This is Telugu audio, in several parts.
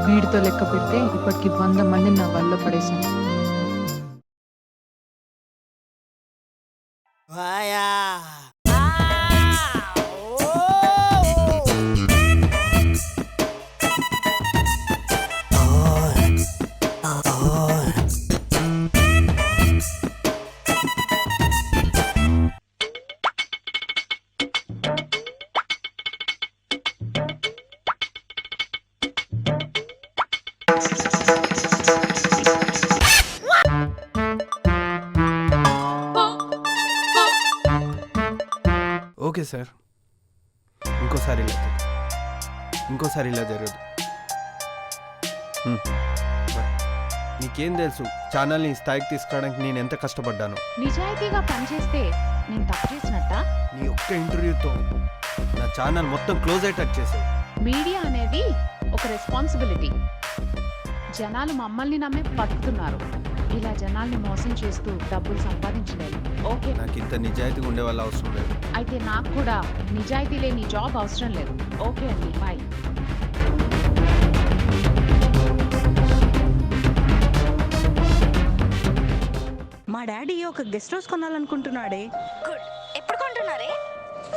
వీడితో లెక్క పెడితే ఇప్పటికి 100 మందిని నా వల్ల పడేశాను. ఓకే సార్, ఇంకోసారి ఇలా జరగదు. నీకేం తెలుసు ఛానల్ని స్థాయికి తీసుకురావడానికి నేను ఎంత కష్టపడ్డాను. నిజాయితీగా పనిచేస్తే నేను తప్పు చేసినట్ట? నీ ఒక్క ఇంటర్వ్యూతో నా ఛానల్ మొత్తం క్లోజ్ అయ్యేటట్టు చేసావు. మీడియా అనేది ఒక రెస్పాన్సిబిలిటీ. జనాలు మమ్మల్ని నమ్మే బతుకుతున్నారు. ఇలా జనాల్ని మోసం చేస్తూ డబ్బులు సంపాదించలేదు. ఓకే, నాకు ఇంత నిజాయితీగా ఉండే వాళ్ళ అవసరం లేదు. అయితే నాకు కూడా నిజాయితీ లేని జాబ్ అవసరం లేదు. ఓకే అండి, బాయ్. మా డాడీ ఒక గెస్ట్ హౌస్ కొనాలనుకుంటున్నాడే. గుడ్. ఎప్పుడు కొంటున్నారే?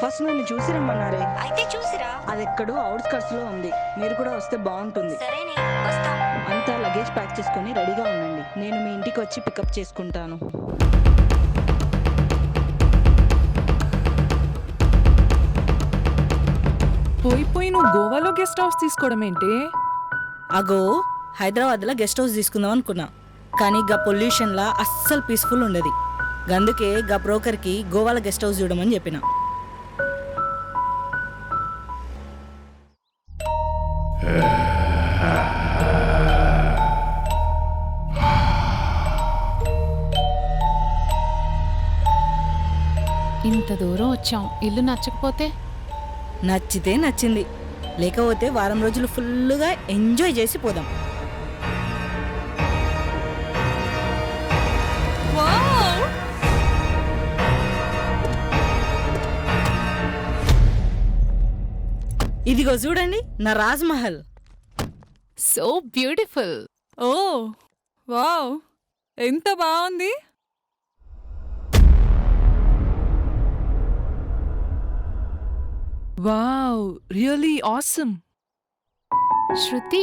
ఫస్ట్ నన్ను చూసి రమ్మన్నారే. అయితే చూసిరా. అది ఎక్కడో అవుట్స్కట్స్ లో ఉంది. మీరు కూడా వస్తే బాగుంటుంది. సరేనే, వస్తాం. అంతా లగేజ్ ప్యాక్ చేసుకొని రెడీగా ఉండండి. నేను మీ ఇంటికి వచ్చి పికప్ చేసుకుంటాను. పోయి నువ్వు గోవాలో గెస్ట్ హౌస్ తీసుకోవడం ఏంటి? అగో హైదరాబాద్లో గెస్ట్ హౌస్ తీసుకుందాం అనుకున్నా, కానీ గా పొల్యూషన్లా అస్సలు పీస్ఫుల్ ఉండదు. అందుకే గా బ్రోకర్కి గోవాలో గెస్ట్ హౌస్ చూడమని చెప్పిన. ఇంత దూరం వచ్చాం, ఇల్లు నచ్చకపోతే? నచ్చితే నచ్చింది, లేకపోతే వారం రోజులు ఫుల్గా ఎంజాయ్ చేసి పోదాం. ఇదిగో చూడండి నా Raj Mahal. So beautiful. Oh wow, ఎంత బాగుంది. Wow, really awesome. Shruti,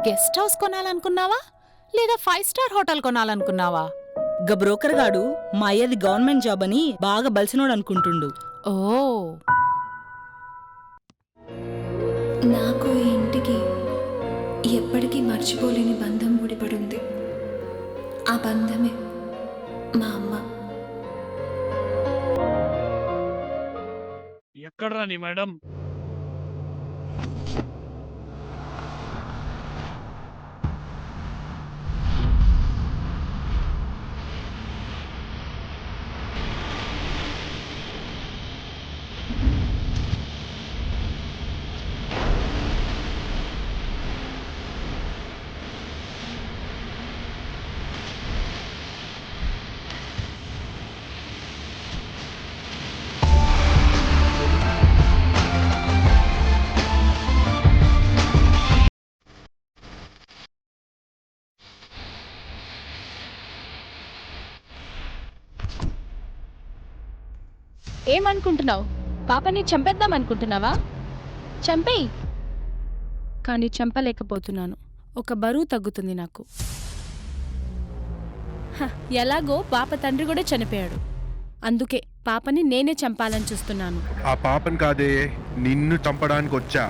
guest house కొనాలనుకున్నావా లేదా 5 స్టార్ హోటల్ కొనాలనుకున్నావా? గా బ్రోకర్ గాడు మా అయ్యది గవర్నమెంట్ జాబ్ అని బాగా బలిసినోడు అనుకుంటుండు. ఓ, నాకు ఈ ఇంటికి ఎప్పటికీ మర్చిపోలేని బంధం ముడిపడుంది. ఆ బంధమే మా అమ్మ. ఎక్కడ రాని మేడం? ఏమనుకుంటున్నావు? పాపని చంపేద్దాం అనుకుంటున్నావా? చంపేయి. కానీ చంపలేకపోతున్నాను. ఒక బరువు తగ్గుతుంది నాకు. ఎలాగో పాప తండ్రి కూడా చనిపోయాడు. అందుకే పాపని నేనే చంపాలని చూస్తున్నాను. ఆ పాపని కాదే, నిన్ను చంపడానికి వచ్చా.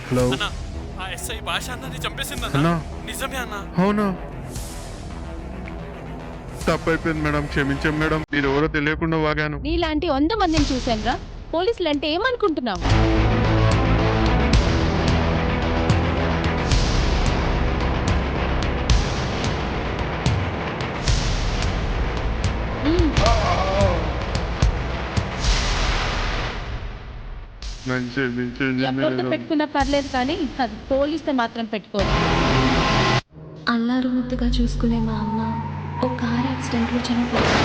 హలో అన్నా, ఆ ఎస్ఐ భాష అన్నది చంపేసింది అన్నా. నిజమే అన్నా? అవునా? తప్పైపోయింది మేడం, క్షమించాం మేడం. మీరు ఎవరో తెలియకుండా వాగాను. నీలాంటి 100 మందిని చూశానురా. పోలీసులు అంటే ఏమనుకుంటున్నావు? ఎవరితో పెట్టుకున్నా పర్లేదు, కానీ అది పోలీసుతో మాత్రం పెట్టుకోదు. అల్లారు ముద్దుగా చూసుకునే మా అమ్మ ఓ కార్ యాక్సిడెంట్లో చనిపోయింది.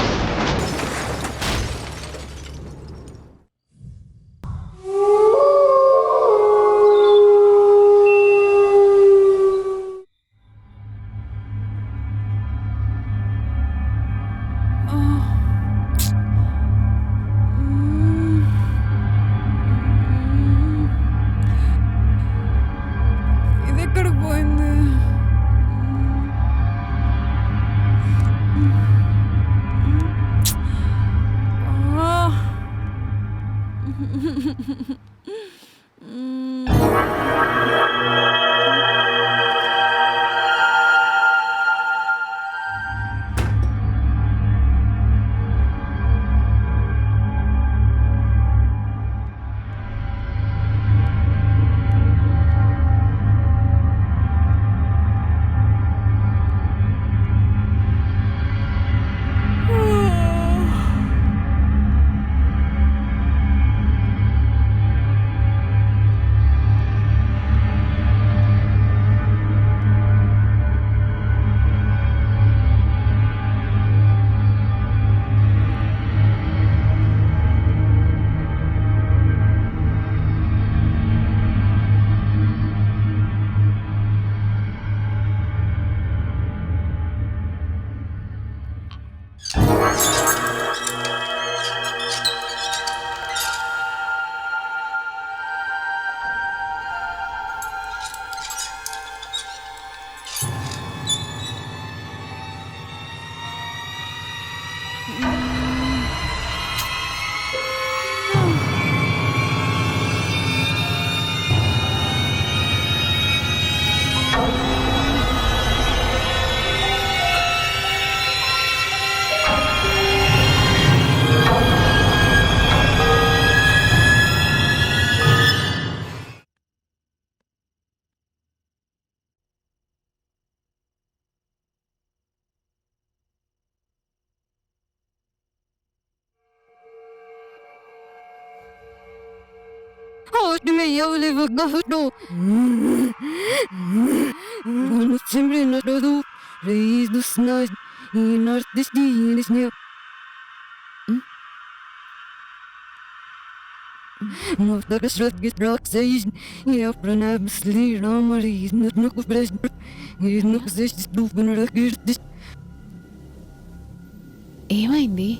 ఏమైంది?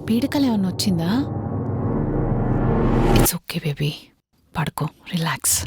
పీడకలు ఏమన్నా వచ్చిందా? ఇట్స్ ఓకే బేబీ, పడుకో, రిలాక్స్.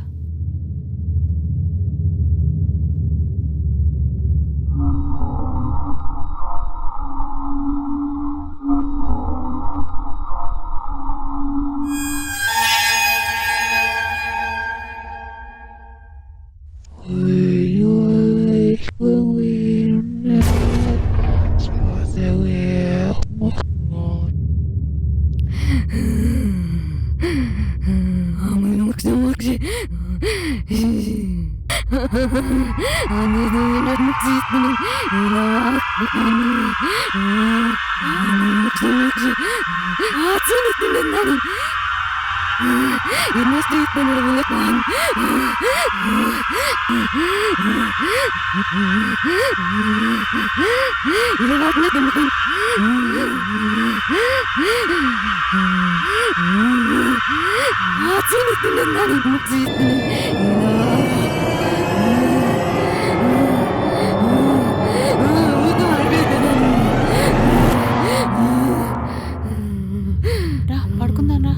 రా పడుకుందాం రా.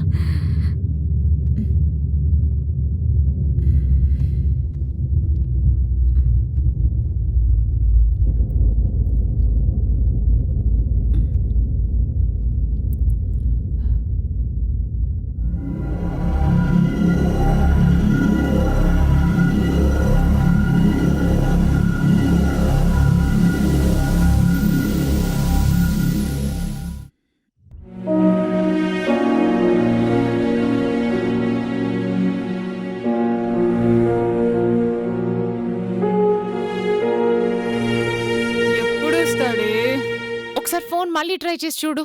ఒకసారి ఫోన్ మళ్ళీ ట్రై చేసి చూడు.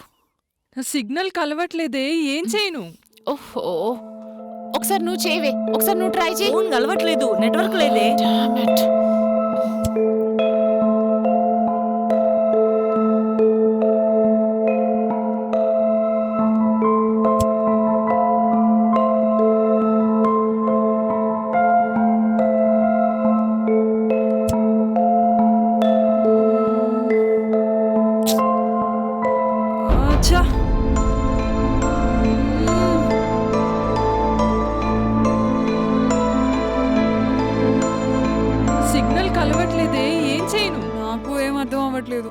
సిగ్నల్ కలవట్లేదే, ఏం చేయను? ఓహో, ఒకసారి నువ్వు చేయవే, ఒకసారి నువ్వు ట్రై చేయి. ఫోన్ కలవట్లేదు, నెట్వర్క్ లేదే. Damn it. అచ్చా, సిగ్నల్ కలవట్లేదే, ఏం చేయను? నాకు ఏం అర్థం అవ్వట్లేదు,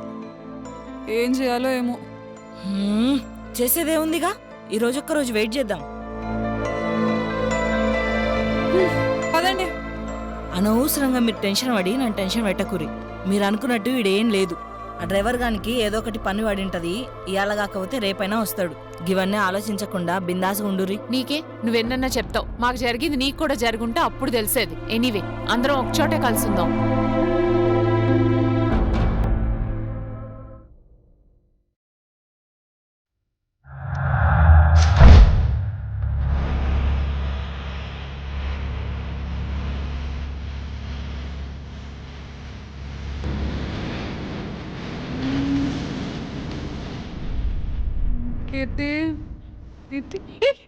ఏం చేయాలో ఏమో. చేసేదే ఉందిగా, ఈ రోజు ఒక్క రోజు వెయిట్ చేద్దాం. పదండి. అనవసరంగా మీరు టెన్షన్ పడి నన్ను టెన్షన్ పెట్టకురి. మీరు అనుకున్నట్టు వీడేం లేదు. ఆ డ్రైవర్ గానికి ఏదో ఒకటి పని పడింటది. ఇవాళ కాకపోతే రేపైనా వస్తాడు. ఇవన్నీ ఆలోచించకుండా బిందాసు ఉండురి. నీకే నువ్వెన్నన్నా చెప్తావు, మాకు జరిగింది నీకు కూడా జరుగుంటే అప్పుడు తెలిసేది. ఎనీవే అందరం ఒకచోటే కలుసుందాం. కీర్తి కీర్తి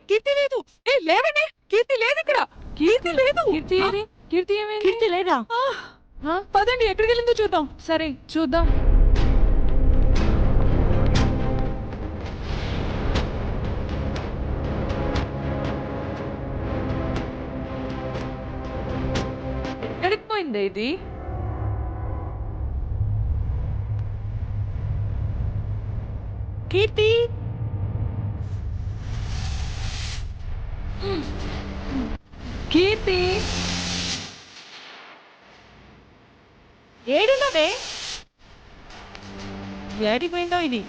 కీర్తి లేదు. లేవండి. కీర్తి లేదు ఇక్కడ. కీర్తి లేదు. కీర్తి ఏది? కీర్తి ఏమైంది? కీర్తి లేదా? పదండి, ఎక్కడికి వెళ్ళిందో చూద్దాం. సరే చూద్దాం. ఎక్కడికి పోయింది ఇది? కీర్తి కీర్తి ఏడున్నదే? ఏడిపోయిందో ఇది?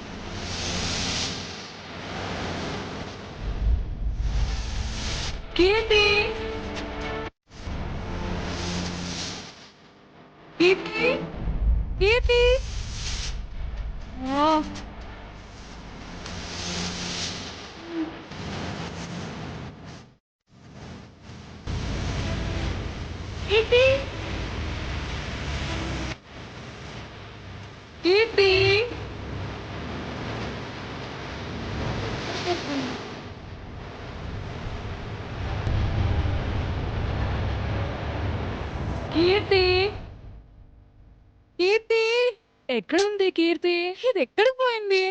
కీర్తి కీర్తి కీర్తి కీర్తి కీర్తి కీర్తి కీర్తి ఎక్కడుంది కీర్తి? ఇది ఎక్కడికి పోయింది?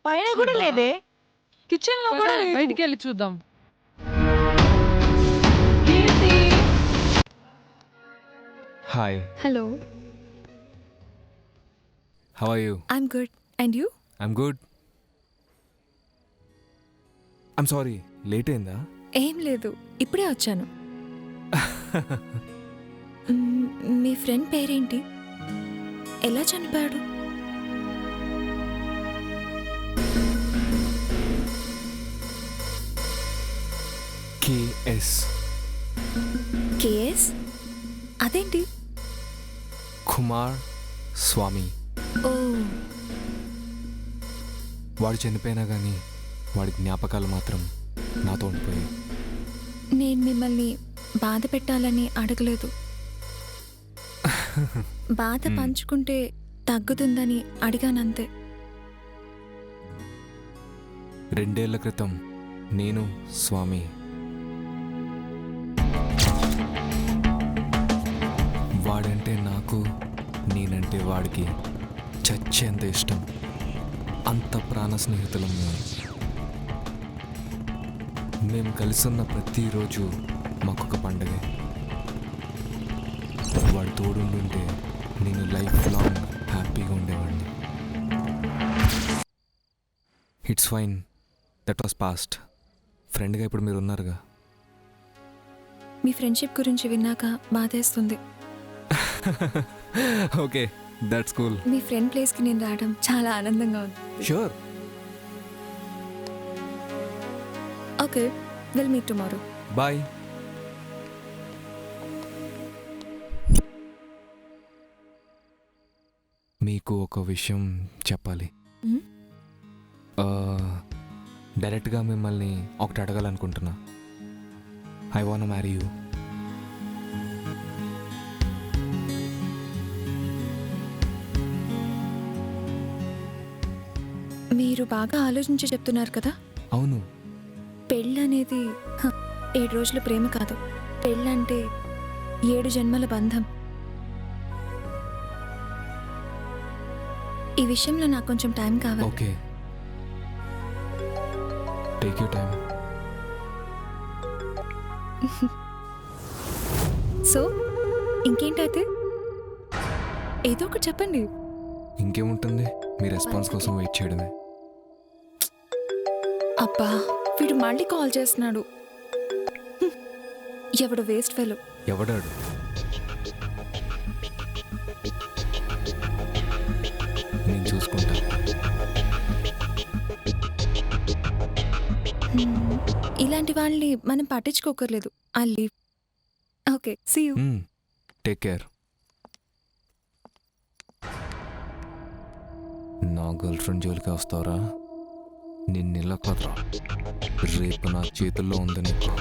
పైన కూడా లేదే. కిచెన్ లో కూడా లేదు. బయటికి వెళ్ళి చూద్దాం. Keerthi hi, hello, how are you? I'm good. And you? I'm good. I'm sorry, late అయిందా? ఏం లేదు, ఇప్పుడే వచ్చాను. మీ ఫ్రెండ్ పేరేంటి? ఎలా చనిపోయాడు? కేఎస్. కేఎస్? అదేంటి? కుమార్ స్వామి. ఓ, వాడు చనిపోయినా కానీ వాడి జ్ఞాపకాలు మాత్రం నాతో ఉండిపోయాయి. నేను మిమ్మల్ని బాధ పెట్టాలని అడగలేదు. బాధ పంచుకుంటే తగ్గుతుందని అడిగానంతే. 2 ఏళ్ల క్రితం నేను స్వామి వాడంటే నాకు, నేనంటే వాడికి చచ్చేంత ఇష్టం. అంత ప్రాణ స్నేహితులం మేము కలిసున్న ప్రతిరోజు మాకొక పండగే. వాడు తోడుండుంటే నేను లైఫ్ లాంగ్ హ్యాపీగా ఉండేవాడిని. It's fine, that was past. ఫ్రెండ్గా ఇప్పుడు మీరు ఉన్నారుగా. మీ ఫ్రెండ్షిప్ గురించి విన్నాక బాధేస్తుంది. Okay, that's cool. మీ ఫ్రెండ్ ప్లేస్కి నేను రావడం చాలా ఆనందంగా ఉంది. Sure. Okay, will meet tomorrow. Bye. మీకు ఒక విషయం చెప్పాలి. డైరెక్ట్గా మిమ్మల్ని ఒకటి అడగాలనుకుంటున్నా. I want marry you. మీరు బాగా ఆలోచించి చెప్తున్నారు కదా. అవును. పెళ్ళనేది 7 రోజుల ప్రేమ కాదు. పెళ్ళంటే 7 జన్మల బంధం. ఈ విషయంలో నాకు కొంచెం టైం కావాలి. Okay, take your time. So ఇంకేంటైతే? ఏదో ఒకటి చెప్పండి. ఇంకేముంటుంది, మీ రెస్పాన్స్ కోసం వెయిట్ చేయడమే. అబ్బా, వీడు మళ్ళీ కాల్ చేస్తున్నాడు. ఎవడు వేస్ట్ ఫెలో. ఎవడాడు? నేను చూసుకుంటా. ఇలాంటి వాళ్ళని మనం పట్టించుకోకర్లేదు. I leave. Okay, see you. Take care. నా గర్ల్ ఫ్రెండ్ జోలికి వస్తావరా? నిన్ను ఇలా కదరా, రేపు నా చేతుల్లో ఉంది నీకు.